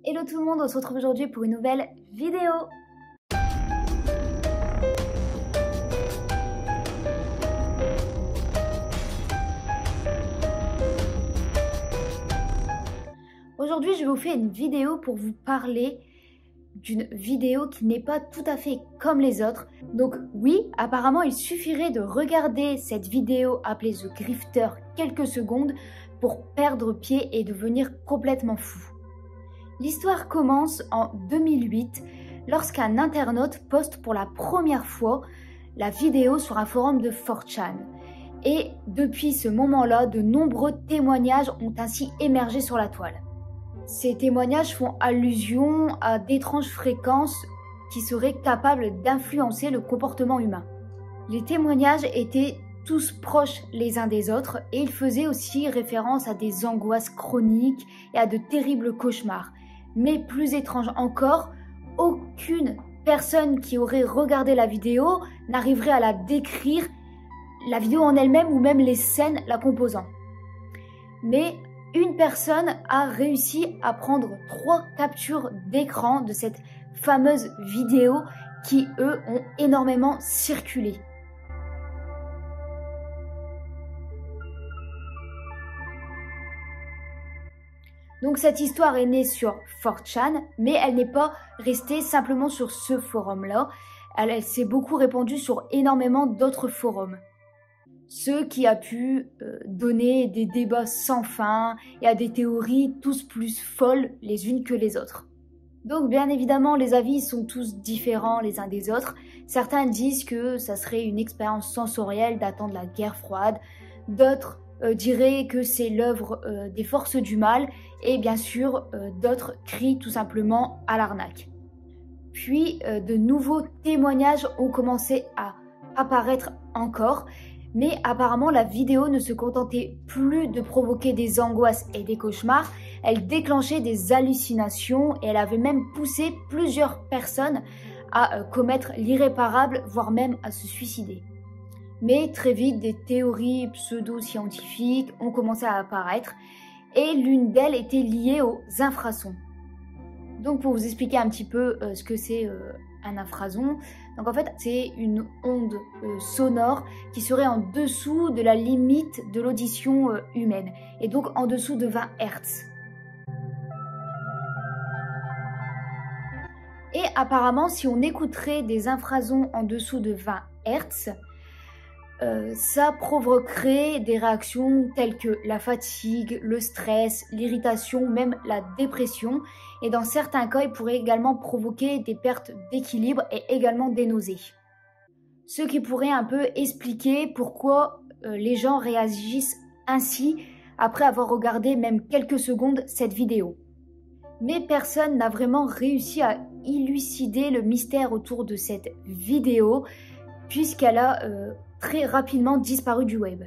Hello tout le monde, on se retrouve aujourd'hui pour une nouvelle vidéo. Aujourd'hui, je vais vous faire une vidéo pour vous parler d'une vidéo qui n'est pas tout à fait comme les autres. Donc oui, apparemment, il suffirait de regarder cette vidéo appelée The Grifter quelques secondes pour perdre pied et devenir complètement fou. L'histoire commence en 2008 lorsqu'un internaute poste pour la première fois la vidéo sur un forum de 4chan. Et depuis ce moment-là, de nombreux témoignages ont ainsi émergé sur la toile. Ces témoignages font allusion à d'étranges fréquences qui seraient capables d'influencer le comportement humain. Les témoignages étaient tous proches les uns des autres et ils faisaient aussi référence à des angoisses chroniques et à de terribles cauchemars. Mais plus étrange encore, aucune personne qui aurait regardé la vidéo n'arriverait à la décrire, la vidéo en elle-même ou même les scènes la composant. Mais une personne a réussi à prendre 3 captures d'écran de cette fameuse vidéo qui, eux, ont énormément circulé. Donc cette histoire est née sur 4chan, mais elle n'est pas restée simplement sur ce forum-là. Elle s'est beaucoup répandue sur énormément d'autres forums. Ce qui a pu donner des débats sans fin et à des théories tous plus folles les unes que les autres. Donc bien évidemment, les avis sont tous différents les uns des autres. Certains disent que ça serait une expérience sensorielle datant de la guerre froide. D'autres diraient que c'est l'œuvre des forces du mal. Et bien sûr, d'autres crient tout simplement à l'arnaque. Puis, de nouveaux témoignages ont commencé à apparaître encore. Mais apparemment, la vidéo ne se contentait plus de provoquer des angoisses et des cauchemars. Elle déclenchait des hallucinations et elle avait même poussé plusieurs personnes à commettre l'irréparable, voire même à se suicider. Mais très vite, des théories pseudo-scientifiques ont commencé à apparaître et l'une d'elles était liée aux infrasons. Donc pour vous expliquer un petit peu ce que c'est un infrason, donc en fait c'est une onde sonore qui serait en dessous de la limite de l'audition humaine et donc en dessous de 20 Hz. Et apparemment si on écouterait des infrasons en dessous de 20 Hz, ça provoquerait des réactions telles que la fatigue, le stress, l'irritation, même la dépression. Et dans certains cas, il pourrait également provoquer des pertes d'équilibre et également des nausées. Ce qui pourrait un peu expliquer pourquoi les gens réagissent ainsi après avoir regardé même quelques secondes cette vidéo. Mais personne n'a vraiment réussi à élucider le mystère autour de cette vidéo puisqu'elle a très rapidement disparu du web.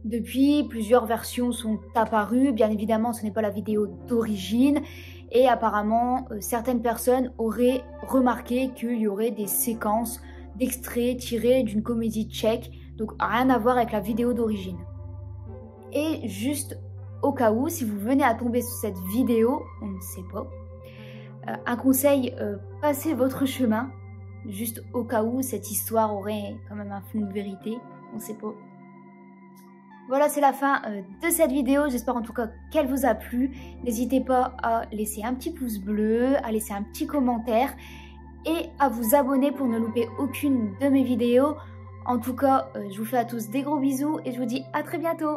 Depuis, plusieurs versions sont apparues. Bien évidemment, ce n'est pas la vidéo d'origine. Et apparemment, certaines personnes auraient remarqué qu'il y aurait des séquences d'extraits tirés d'une comédie tchèque. Donc, rien à voir avec la vidéo d'origine. Et juste au cas où, si vous venez à tomber sur cette vidéo, on ne sait pas, un conseil, passez votre chemin. Juste au cas où cette histoire aurait quand même un fond de vérité, on sait pas. Voilà, c'est la fin de cette vidéo, j'espère en tout cas qu'elle vous a plu. N'hésitez pas à laisser un petit pouce bleu, à laisser un petit commentaire et à vous abonner pour ne louper aucune de mes vidéos. En tout cas, je vous fais à tous des gros bisous et je vous dis à très bientôt.